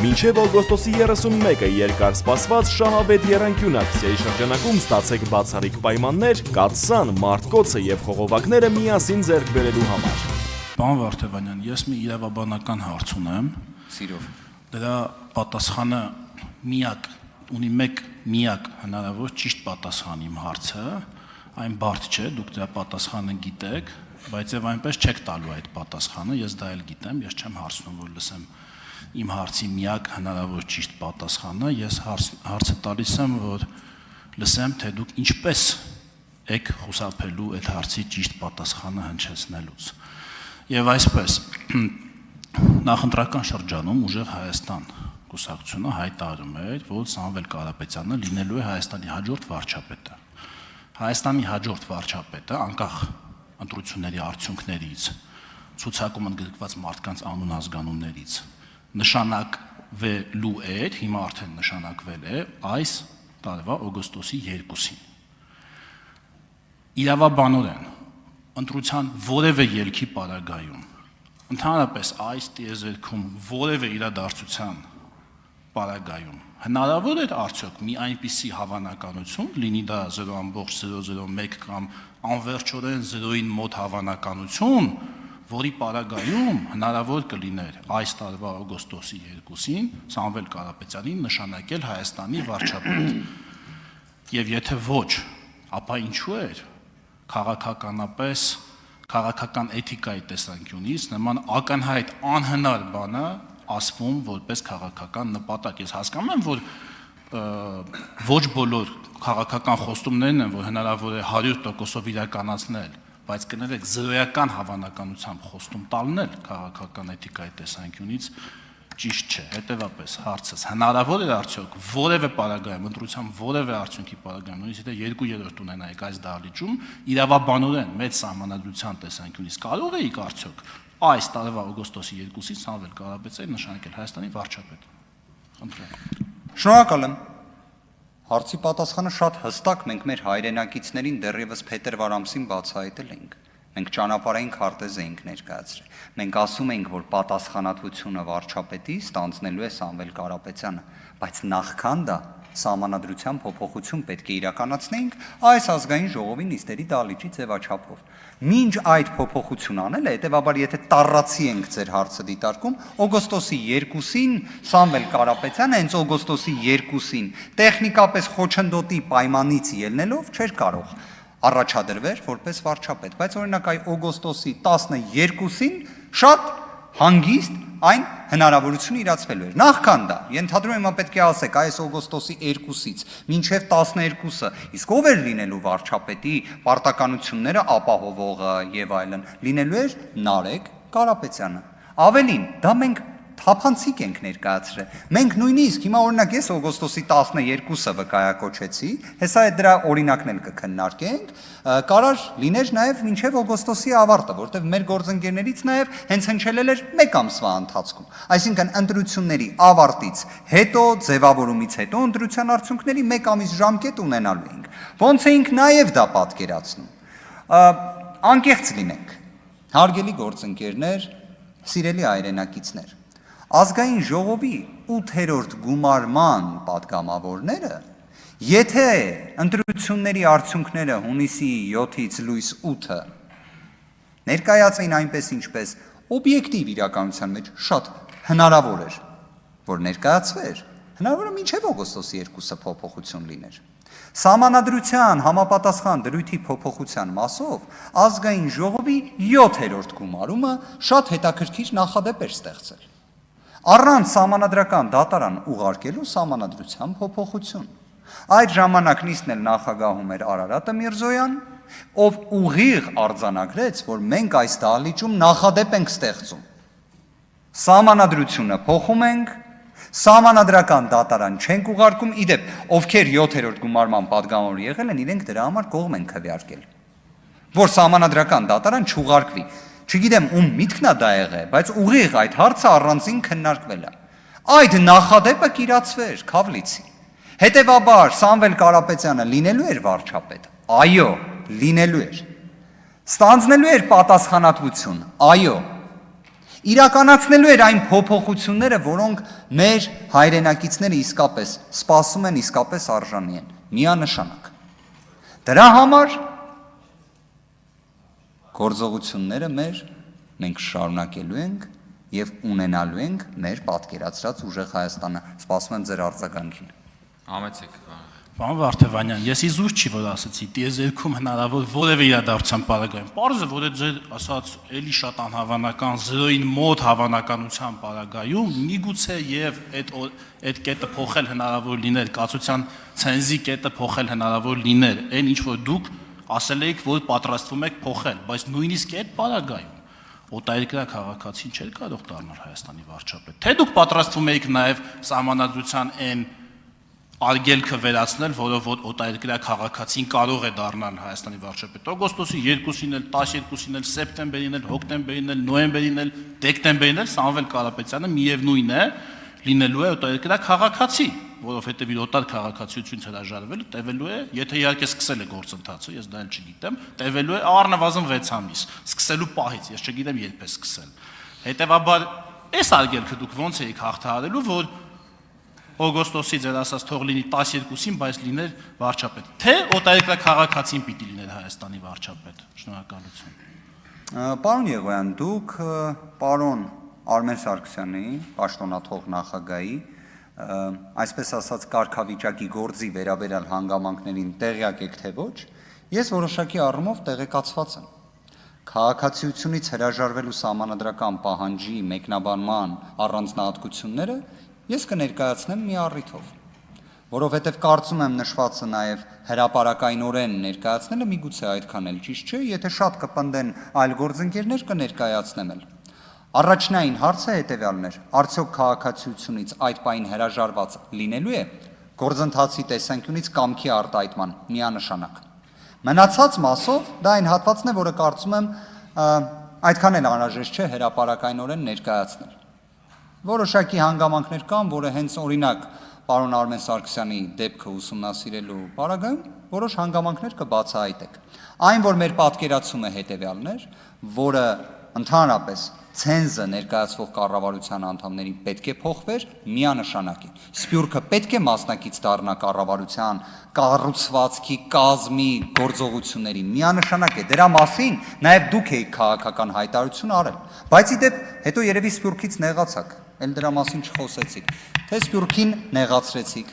Մինչև օգոստոսի 31-ը երկար սպասված շահավետ եռանկյուն ակցիայի շրջանակում ստացեք բացառիկ պայմաններ կաթսան, մարտկոցը և խողովակները միասին ձեռք բերելու համար։ Պարոն Վարդևանյան, ես մի իրավաբանական հարց ունեմ։ Սիրով։ Դրա պատասխանը ունի միակ հնարավոր ճիշտ պատասխան իմ հարցը, այն բարդ չէ, դուք դրա պատասխանը գիտեք, բայց եւ այնպես չեք տալու այդ պատասխանը, ես դա էլ գիտեմ, ես չեմ հարցնում, որ լսեմ իմ հարցի միակ հնարավոր ճիշտ պատասխանը, ես հարցը տալիս եմ, որ լսեմ, թե դուք ինչպես եք խուսափելու այդ հարցի ճիշտ պատասխանը հնչեցնելուց։ Եվ այսպես, նախընտրական շրջանում ուժեղ Հայաստան կուսակցությունը հայտարարում էր, որ Սամվել Կարապետյանը լինելու է Հայաստանի հաջորդ վարչապետը։ Հայաստանի հաջորդ վարչապետը, անկախ ընտրությունների արդյունքներից, ցուցակում ընդգրկված մարդկանց անուն ազգանուններից, նշանակվելու էր, հիմա արդեն նշանակվել է այս տարվա օգոստոսի 2-ին։ Իրավաբանորեն ընտրության որևէ ելքի պարագայում, ընդհանրապես այս տիեզերքում որևէ իրադարձության պարագայում հնարավոր էր արդյոք մի այնպիսի հավանականություն, լինի դա 0.001 կամ անվերջորեն 0-ին մոտ հավանականություն, որի պարագայում հնարավոր կլիներ այս տարվա օգոստոսի 2-ին Սամվել Կարապետյանին նշանակել Հայաստանի վարչապետ։ Եվ եթե ոչ, ապա ինչու էր քաղաքականապես, քաղաքական էթիկայի տեսանկյունից նման ակնհայտ անհնար բանը ասվում որպես քաղաքական նպատակ։ Ես հասկանում եմ, որ ոչ բոլոր քաղաքական խոստումներն են, որ հնարավոր է 100%-ով իրականացնել, բայց կներեք զրոյական հավանականությամբ խոստում տալն էլ քաղաքական էթիկայի տեսանկյունից ճիշտ չէ։ Հետևաբար հարցս հնարավոր է արդյոք որևէ պարագայում, ընտրության որևէ արդյունքի պարագայում, նույնիսկ եթե 2/3 ունենայիք այս դահլիճում, իրավաբանորեն մեծ սահմանադրության տեսանկյունից կարող էիք արդյոք այս տարվա օգոստոսի 2-ին Սամվել Կարապետյանին նշանակել Հայաստանի վարչապետ։ Խնդրեմ։ Շնորհակալ եմ։ Հարցի պատասխանը շատ հստակ մենք մեր հայրենակիցներին դեռևս փետրվար ամսին բացահայտել ենք։ Մենք ճանապարհային քարտեզ էինք ներկայացրել։ Մենք ասում էինք, որ պատասխանատվությունը վարչապետի ստանձնելու է Սամվել Կարապետյանը, բայց նախքան դա սահմանադրության փոփոխություն պետք է իրականացնեինք այս ազգային ժողովի նիստերի դահլիճի ձևաչափով։ Մինչ այդ փոփոխություն անելը, հետևաբար եթե տառացի ենք ձեր հարցը դիտարկում, օգոստոսի 2-ին Սամվել Կարապետյանը հենց օգոստոսի 2-ին տեխնիկապես խոչընդոտի պայմանից ելնելով չէր կարող առաջադրվեր որպես վարչապետ, բայց օրինակ այ օգոստոսի 12-ին շատ հանգիստ այն հնարավորությունը իրացվելու էր։ Նախքան դա, ենթադրում եմ պետք է ասեք, այս օգոստոսի 2-ից մինչև 12-ը, իսկ ով էր լինելու վարչապետի պարտականությունները ապահովողը եւ այլն, լինելու էր Նարեկ Կարապետյանը։ Ավելին, դա մենք թափանցիկ ենք ներկայացրել։ Մենք նույնիսկ հիմա օրինակ ես օգոստոսի 12-ը վկայակոչեցի, հեսա այդ դրա օրինակն էլ կքննարկենք, կարար լիներ նաև մինչև օգոստոսի ավարտը, որտեղ մեր գործընկերներից նաև հենց հնչելել էր 1 ամսվա ընթացքում։ Այսինքն ընտրությունների ավարտից հետո, ձևավորումից հետո ընտրության արդյունքների 1 ամիս ժամկետ ունենալու ենք։ Ոնց էինք նաև դա պատկերացնում։ Անկեղծ լինենք, հարգելի գործընկերներ, սիրելի հայրենակիցներ, ազգային ժողովի 8-րդ գումարման պատգամավորները, եթե ընտրությունների արդյունքները հունիսի 7-ից լույս 8-ը ներկայացվեին այնպես ինչպես օբյեկտիվ իրականության մեջ շատ հնարավոր էր, որ ներկայացվեր, հնարավոր է մինչև օգոստոսի 2-ը փոփոխություն լիներ։ Սահմանադրության համապատասխան դրույթի փոփոխության մասով ազգային ժողովի 7-րդ գումարումը շատ հետաքրքիր նախադեպ էր ստեղծել։ Առանց սահմանադրական դատարան ուղարկելու սահմանադրության փոփոխություն։ Այդ ժամանակ նիստն էլ նախագահում էր Արարատը Միրզոյան, ով ուղիղ արձանագրեց, որ մենք այս դահլիճում նախադեպ ենք ստեղծում։ Սահմանադրությունը փոխում ենք, սահմանադրական դատարան չենք ուղարկում, իդեպ, ովքեր 7-րդ գումարման պատգամավոր եղել են, իրենք դրա համար կողմ են քվեարկել, որ սահմանադրական դատարան չուղարկվի։ Չգիտեմ ում միտքն է դա եղել, բայց ուղիղ այդ հարցը առանձին քննարկվել է։ Այդ նախադեպը կիրացվեր Քավլիցի։ Հետևաբար Սամվել Կարապետյանը լինելու էր վարչապետ։ Այո, լինելու էր։ Ստանձնելու էր պատասխանատվություն։ Այո։ իրականացնելու էր այն փոփոխությունները, որոնք մեր հայրենակիցները իսկապես սպասում են, իսկապես արժանի են, միանշանակ։ Դրա համար գործողությունները մենք շարունակելու ենք եւ ունենալու ենք մեր պատկերացրած ուժեղ Հայաստանը։ Սպասում եմ ձեր արձագանքին։ Համեցեք։ Պարոն Վարդևանյան, ես իզուր չի որ ասացի, տիեզերքում հնարավոր որևէ իրադարձության պարագայում։ Պարզը, որ այդ ձեր ասած էլի շատ անհավանական 0-ին մոտ հավանականության պարագայում միգուցե եւ այդ կետը փոխել հնարավոր լիներ, կացության ցենզի կետը փոխել հնարավոր լիներ, այն ինչ որ դուք ասել եք, որ պատրաստվում եք փոխել, բայց նույնիսկ այդ պարագայում օտարերկրյա քաղաքացին չէր կարող դառնալ Հայաստանի վարչապետ։ Թե դուք պատրաստվում եք նաեւ սահմանադրության այն արգելքը վերացնել, որով օտարերկրյա քաղաքացին կարող է դառնալ Հայաստանի վարչապետ։ Օգոստոսի 2-ին էլ, 12-ին էլ, սեպտեմբերին էլ, հոկտեմբերին էլ, նոյեմբերին էլ, դեկտեմբերին էլ Սամվել Կարապետյանը միևնույն է լինելու է օտարերկրյա քաղաքացի, որովհետև իր օտար քաղաքացիությունից հրաժարվելը տևելու է, եթե իհարկե սկսել է գործընթացը, ես դա էլ չգիտեմ, տևելու է առնվազն 6 ամիս, սկսելու պահից, ես չգիտեմ երբ է սկսել։ Հետևաբար, այս արգելքը դուք ոնց եք հաղթահարելու, որ օգոստոսի ձեր ասած թող լինի 12-ին, բայց լիներ վարչապետ։ Թե օտարերկրյա քաղաքացին պիտի լիներ Հայաստանի վարչապետ։ Շնորհակալություն։ Պարոն Եղոյան, դուք պարոն Արմեն Սարգսյանի, պաշտոնաթող նախագահի, այսպես ասած կարգավիճակի գործի վերաբերյալ հանգամանքներին տեղյակ եք թե ոչ, ես որոշակի առումով տեղեկացված եմ։ Քաղաքացիությունից հրաժարվելու սահմանադրական պահանջի մեկնաբանման առանձնահատկությունները ես կներկայացնեմ մի առիթով, որովհետև կարծում եմ նշվածը նաև հրապարակայնորեն ներկայացնելը միգուցե այդքան էլ ճիշտ չէ, եթե շատ կպնդեն այլ գործընկերներ կներկայացնեմ էլ։ Առաջնային հարցը հետևյալն էր. արդյոք քաղաքացիությունից այդ պահին հրաժարված լինելու է գործընթացի տեսանկյունից կամքի արտահայտման միանշանակ։ Մնացած մասով դա այն հատվածն է, որը կարծում եմ այդքան էլ անհրաժեշտ չէ հրապարակայնորեն ներկայացնել։ Որոշակի հանգամանքներ կան, որը հենց օրինակ պարոն Արմեն Սարգսյանի դեպքը ուսումնասիրելու պարագայում որոշ հանգամանքներ կբացահայտեք։ Այն, որ մեր պատկերացումը հետևյալն էր, որը ընդհանրապես ցենզը ներկայացվող կառավարության անդամներին պետք է փոխվեր, միանշանակ է։ Սփյուռքը պետք է մասնակից դառնա կառավարության կառուցվածքի կազմի գործողությունների, միանշանակ է։ Դրա մասին նաև դուք եք քաղաքական հայտարարություն արել։ Բայց ի դեպ հետո երևի Սփյուռքից նեղացաք, էլ դրա մասին չխոսեցիք։ Թե Սփյուռքին նեղացրեցիք,